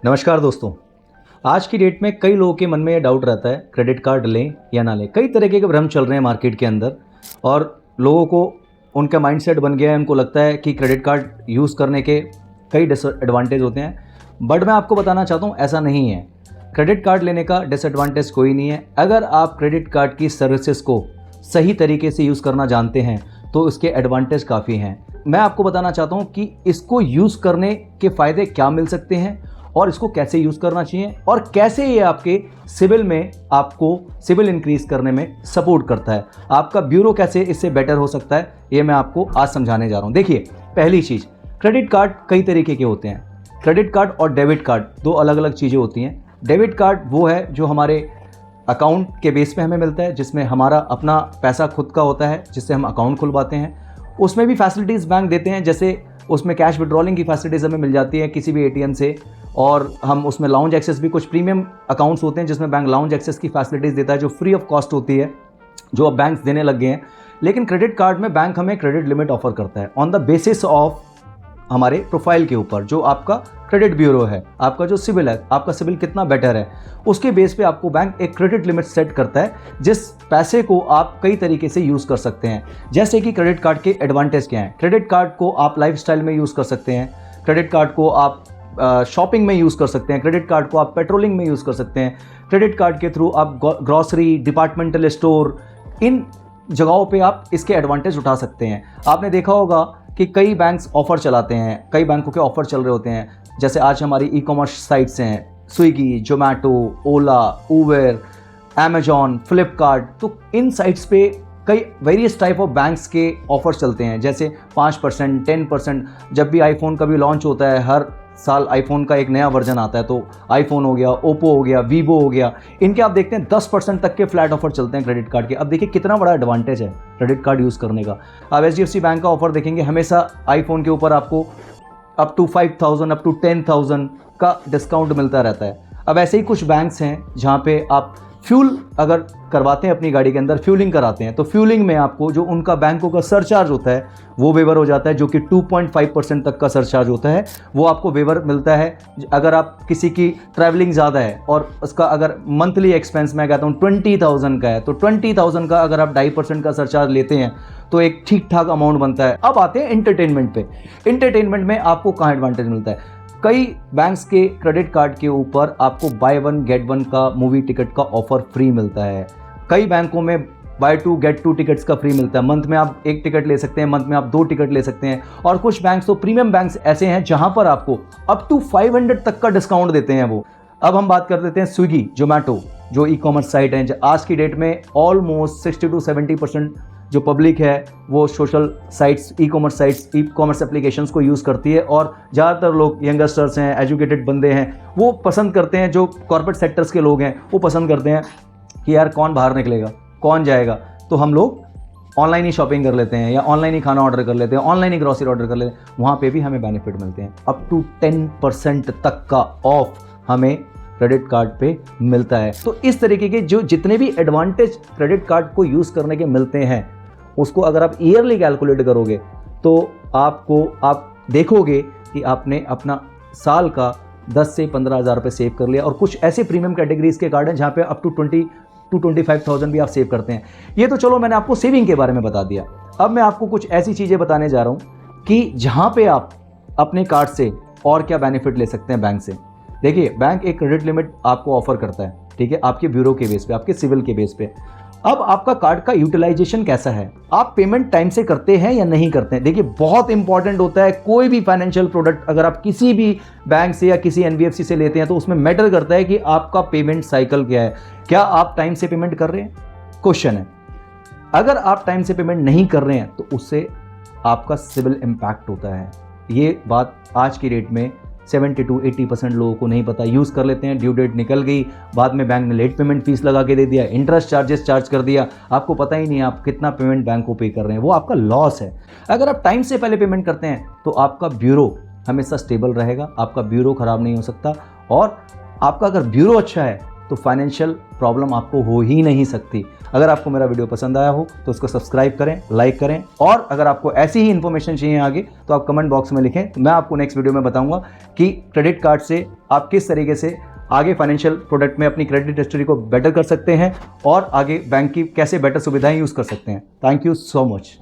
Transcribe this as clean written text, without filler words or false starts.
नमस्कार दोस्तों। आज की डेट में कई लोगों के मन में ये डाउट रहता है क्रेडिट कार्ड लें या ना लें। कई तरीके के भ्रम चल रहे हैं मार्केट के अंदर और लोगों को उनका माइंडसेट बन गया है। उनको लगता है कि क्रेडिट कार्ड यूज़ करने के कई डिसएडवांटेज होते हैं, बट मैं आपको बताना चाहता हूँ ऐसा नहीं है। क्रेडिट कार्ड लेने का डिसएडवांटेज कोई नहीं है। अगर आप क्रेडिट कार्ड की सर्विसेज को सही तरीके से यूज़ करना जानते हैं तो इसके एडवांटेज काफ़ी हैं। मैं आपको बताना चाहता हूँ कि इसको यूज़ करने के फ़ायदे क्या मिल सकते हैं और इसको कैसे यूज़ करना चाहिए और कैसे ये आपके सिविल में आपको सिविल इंक्रीज़ करने में सपोर्ट करता है। आपका ब्यूरो कैसे इससे बेटर हो सकता है, ये मैं आपको आज समझाने जा रहा हूँ। देखिए, पहली चीज़, क्रेडिट कार्ड कई तरीके के होते हैं। क्रेडिट कार्ड और डेबिट कार्ड दो अलग अलग चीज़ें होती हैं। डेबिट कार्ड वो है जो हमारे अकाउंट के बेस पे हमें मिलता है, जिसमें हमारा अपना पैसा खुद का होता है, जिससे हम अकाउंट खुलवाते हैं। उसमें भी फैसिलिटीज़ बैंक देते हैं, जैसे उसमें कैश विड्रॉलिंग की फैसिलिटीज़ हमें मिल जाती है किसी भी एटीएम से, और हम उसमें लाउंज एक्सेस भी, कुछ प्रीमियम अकाउंट्स होते हैं जिसमें बैंक लाउंज एक्सेस की फैसिलिटीज़ देता है जो फ्री ऑफ कॉस्ट होती है, जो अब बैंक्स देने लग गए हैं। लेकिन क्रेडिट कार्ड में बैंक हमें क्रेडिट लिमिट ऑफर करता है ऑन द बेसिस ऑफ हमारे प्रोफाइल के ऊपर। जो आपका क्रेडिट ब्यूरो है, आपका जो सिविल है, आपका सिविल कितना बेटर है, उसके बेस पे आपको बैंक एक क्रेडिट लिमिट सेट करता है, जिस पैसे को आप कई तरीके से यूज़ कर सकते हैं। जैसे कि क्रेडिट कार्ड के एडवांटेज क्या हैं। क्रेडिट कार्ड को आप लाइफस्टाइल में यूज़ कर सकते हैं, क्रेडिट कार्ड को आप शॉपिंग में यूज़ कर सकते हैं, क्रेडिट कार्ड को आप पेट्रोलिंग में यूज़ कर सकते हैं, क्रेडिट कार्ड के थ्रू आप ग्रॉसरी, डिपार्टमेंटल स्टोर, इन जगहों पे आप इसके एडवांटेज उठा सकते हैं। आपने देखा होगा कि कई बैंक्स ऑफ़र चलाते हैं, कई बैंकों के ऑफ़र चल रहे होते हैं। जैसे आज हमारी ई कॉमर्स साइट्स हैं, स्विगी, जोमेटो, ओला, उबर, अमेजॉन, फ्लिपकार्ट, तो इन साइट्स पे कई वेरियस टाइप ऑफ बैंक्स के ऑफ़र चलते हैं, जैसे 5%, 10%। जब भी आईफोन का भी लॉन्च होता है, हर साल आईफोन का एक नया वर्जन आता है, तो आईफोन हो गया, ओप्पो हो गया, वीवो हो गया, इनके आप देखते हैं 10% तक के फ्लैट ऑफर चलते हैं क्रेडिट कार्ड के। अब देखिए कितना बड़ा एडवांटेज है क्रेडिट कार्ड यूज़ करने का। आप एचडीएफसी बैंक का ऑफर देखेंगे, हमेशा आईफोन के ऊपर आपको अप टू 5,000, अप टू 10,000 का डिस्काउंट मिलता रहता है। अब ऐसे ही कुछ बैंक्स हैं जहाँ पे आप फ्यूल अगर करवाते हैं, अपनी गाड़ी के अंदर फ्यूलिंग कराते हैं, तो फ्यूलिंग में आपको जो उनका बैंकों का सरचार्ज होता है वो वेवर हो जाता है, जो कि 2.5% तक का सरचार्ज होता है, वो आपको वेवर मिलता है। अगर आप किसी की ट्रैवलिंग ज़्यादा है और उसका अगर मंथली एक्सपेंस मैं कहता हूँ 20,000 का है, तो 20,000 का अगर आप 2.5% का सरचार्ज लेते हैं तो एक ठीक ठाक अमाउंट बनता है। अब आते हैं एंटरटेनमेंट पे। एंटरटेनमेंट में आपको कहाँ एडवांटेज मिलता है। कई बैंक्स के क्रेडिट कार्ड के ऊपर आपको बाय वन गेट वन का मूवी टिकट का ऑफर फ्री मिलता है। कई बैंकों में buy two get two tickets का फ्री मिलता है। मंथ में आप एक टिकट ले सकते हैं, मंथ में आप 2 टिकट ले सकते हैं। और कुछ बैंक्स तो प्रीमियम बैंक्स ऐसे हैं जहां पर आपको अप टू 500 तक का डिस्काउंट देते हैं वो। अब हम बात कर देते हैं स्विगी, जोमेटो, जो ई कॉमर्स साइट हैं। आज की डेट में ऑलमोस्ट 60 to 70% जो पब्लिक है वो social sites, e commerce sites, e commerce applications को यूज़ करती है। और ज़्यादातर लोग यंगस्टर्स हैं, एजुकेटेड बंदे हैं, वो पसंद करते हैं, जो कॉर्पोरेट सेक्टर्स के लोग हैं वो पसंद करते हैं कि यार कौन बाहर निकलेगा, कौन जाएगा, तो हम लोग ऑनलाइन ही शॉपिंग कर लेते हैं या ऑनलाइन ही खाना ऑर्डर कर लेते हैं, ऑनलाइन ही ग्रॉसरी ऑर्डर कर लेते हैं। वहाँ पे भी हमें बेनिफिट मिलते हैं। अप टू 10% तक का ऑफ हमें क्रेडिट कार्ड पे मिलता है। तो इस तरीके के जो जितने भी एडवांटेज क्रेडिट कार्ड को यूज़ करने के मिलते हैं, उसको अगर आप ईयरली कैलकुलेट करोगे तो आप देखोगे कि आपने अपना साल का 10 से 15,000 रुपये सेव कर लिया। और कुछ ऐसे प्रीमियम कैटेगरीज के कार्ड हैं जहाँ पे अप टू 20 to 25,000 भी आप सेव करते हैं। ये तो चलो मैंने आपको सेविंग के बारे में बता दिया। अब मैं आपको कुछ ऐसी चीज़ें बताने जा रहा हूँ कि जहाँ पे आप अपने कार्ड से और क्या बेनिफिट ले सकते हैं बैंक से। देखिए, बैंक एक क्रेडिट लिमिट आपको ऑफर करता है, ठीक है, आपके ब्यूरो के बेस पे, आपके सिविल के बेस पे। अब आपका कार्ड का यूटिलाइजेशन कैसा है, आप पेमेंट टाइम से करते हैं या नहीं करते हैं। देखिए, बहुत इंपॉर्टेंट होता है। कोई भी फाइनेंशियल प्रोडक्ट अगर आप किसी भी बैंक से या किसी एनबीएफसी से लेते हैं तो उसमें मैटर करता है कि आपका पेमेंट साइकिल क्या है। क्या आप टाइम से पेमेंट कर रहे हैं, क्वेश्चन है। अगर आप टाइम से पेमेंट नहीं कर रहे हैं तो उससे आपका सिविल इम्पैक्ट होता है। ये बात आज की डेट में 70 to 80% लोगों को नहीं पता। यूज़ कर लेते हैं, ड्यू डेट निकल गई, बाद में बैंक ने लेट पेमेंट फीस लगा के दे दिया, इंटरेस्ट चार्जेस चार्ज कर दिया, आपको पता ही नहीं आप कितना पेमेंट बैंक को पे कर रहे हैं, वो आपका लॉस है। अगर आप टाइम से पहले पेमेंट करते हैं तो आपका ब्यूरो हमेशा स्टेबल रहेगा, आपका ब्यूरो ख़राब नहीं हो सकता। और आपका अगर ब्यूरो अच्छा है तो फाइनेंशियल प्रॉब्लम आपको हो ही नहीं सकती। अगर आपको मेरा वीडियो पसंद आया हो तो उसको सब्सक्राइब करें, लाइक करें, और अगर आपको ऐसी ही इन्फॉर्मेशन चाहिए आगे तो आप कमेंट बॉक्स में लिखें, तो मैं आपको नेक्स्ट वीडियो में बताऊंगा कि क्रेडिट कार्ड से आप किस तरीके से आगे फाइनेंशियल प्रोडक्ट में अपनी क्रेडिट हिस्ट्री को बेटर कर सकते हैं और आगे बैंक की कैसे बेटर सुविधाएं यूज़ कर सकते हैं। Thank you so much.